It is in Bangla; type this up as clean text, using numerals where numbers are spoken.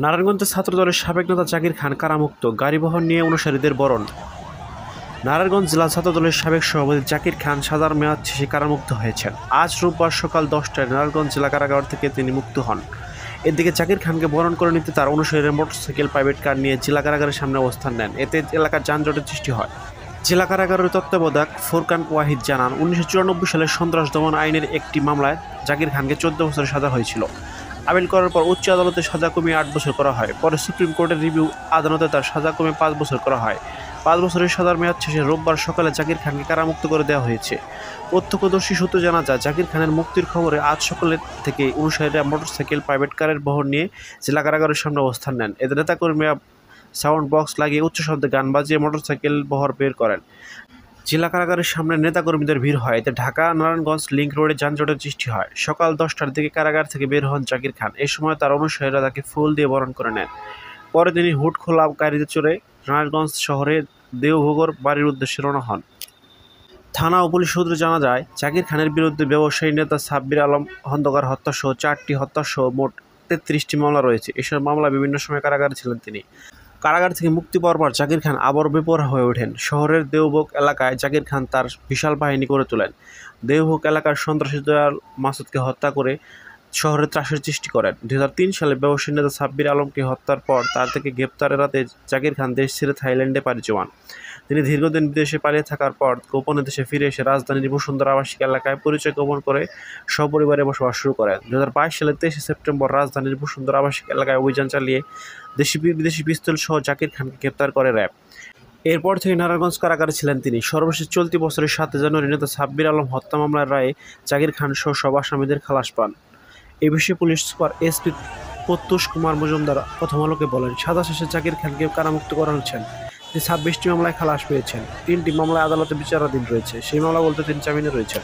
নারায়ণগঞ্জে ছাত্রদলের সাবেক নেতা জাকির খান কারামুক্ত, গাড়িবহর নিয়ে অনুসারীদের বরণ। নারায়ণগঞ্জ জেলা ছাত্রদলের সাবেক সভাপতি জাকির খান সাজার মেয়াদ শেষে কারামুক্ত হয়েছেন। আজ রোববার সকাল 10টায় নারায়ণগঞ্জ জেলা কারাগার থেকে তিনি মুক্ত হন। এদিকে জাকির খানকে বরণ করে নিতে তার অনুসারীরা মোটরসাইকেল, প্রাইভেট কার নিয়ে জেলা কারাগারের সামনে অবস্থান নেন। এতে এলাকার যানজটের সৃষ্টি হয়। জেলা কারাগারের তত্ত্বাবধায়ক ফোরকান ওয়াহিদ জানান, 1994 সালের সন্ত্রাস দমন আইনের একটি মামলায় জাকির খানকে 14 বছরের সাজা হয়েছিল। আপিল করার পর উচ্চ আদালতে সাজা কমিয়ে 8 বছর করা হয়। পরে সুপ্রিম কোর্টের রিভিউ আদালতে তার সাজা কমে 5 বছর করা হয়। 5 বছরের সাজার মেয়াদ শেষে রোববার সকালে জাকির খানকে কারামুক্ত করে দেওয়া হয়েছে। প্রত্যক্ষদর্শী সূত্রে জানা যায়, জাকির খানের মুক্তির খবরে আজ সকালে থেকে অনুসারীরা মোটরসাইকেল, প্রাইভেট কারের বহর নিয়ে জেলা কারাগারের সামনে অবস্থান নেন। এদের নেতাকর্মীরা সাউন্ড বক্স লাগিয়ে উচ্চ শব্দে গান বাজিয়ে মোটরসাইকেল বহর বের করেন। জেলা কারাগারের সামনে নেতাকর্মীদের ভিড় হয়। এতে ঢাকা নারায়ণগঞ্জ লিংক রোডে যানজটের সৃষ্টি হয়। সকাল 10টার দিকে কারাগার থেকে বের হন জাকির খান। এই সময় তার অনুসারীরা তাকে ফুল দিয়ে বরণ করে নেন। পরে তিনি হুড খোলা গাড়িতে চড়ে নারায়ণগঞ্জ শহরে দেওঘর বাড়ির উদ্দেশ্যে রওনা হন। থানা ও পুলিশ সূত্রে জানা যায়, জাকির খানের বিরুদ্ধে ব্যবসায়ী নেতা সাব্বির আলম খন্দকার হত্যাসহ 4টি হত্যাসহ মোট 33টি মামলা রয়েছে। এসব মামলা বিভিন্ন সময় কারাগারে ছিলেন তিনি। কারাগার থেকে মুক্তি পাওয়ার পর জাকির খান আবার বেপরোয়া হয়ে ওঠেন। শহরের দেওভোগ এলাকায় জাকির খান তার বিশাল বাহিনী করে তোলেন। দেওভোগ এলাকার সন্ত্রাসী দয়াল মাসুদকে হত্যা করে শহরে ত্রাসের সৃষ্টি করেন। 2003 সালে ব্যবসায়ী নেতা সাব্বির আলমকে হত্যার পর তার থেকে গ্রেপ্তারের রাতে জাকির খান দেশ ছেড়ে থাইল্যান্ডে পাড়ি জমান। তিনি দীর্ঘদিন বিদেশে পালিয়ে থাকার পর গোপনে দেশে ফিরে এসে রাজধানীর বসুন্ধরা আবাসিক এলাকায় পরিচয় গোপন করে সপরিবারে বসবাস শুরু করেন। 2022 সালের 23 সেপ্টেম্বর রাজধানীর বসুন্ধরা আবাসিক এলাকায় অভিযান চালিয়ে দেশি বিদেশি পিস্তল সহ জাকির খানকে গ্রেপ্তার করে র্যাব। এরপর থেকে নারায়ণগঞ্জ কারাগারে ছিলেন তিনি। সর্বশেষ চলতি বছরের 7 জানুয়ারি নেতা সাব্বির আলম হত্যা মামলার রায়ে জাকির খান সহ সব আসামিদের খালাস পান। এ বিষয়ে পুলিশ সুপার এসপি প্রত্যুষ কুমার মজুমদার প্রথম আলোকে বলেন, সাজা শেষে জাকির খানকে কারামুক্ত করা হচ্ছেন। তিনি 26টি মামলায় খালাস পেয়েছেন। 3টি মামলায় আদালতে বিচারাধীন রয়েছে। সেই মামলা বলতে তিনি জামিনে রয়েছেন।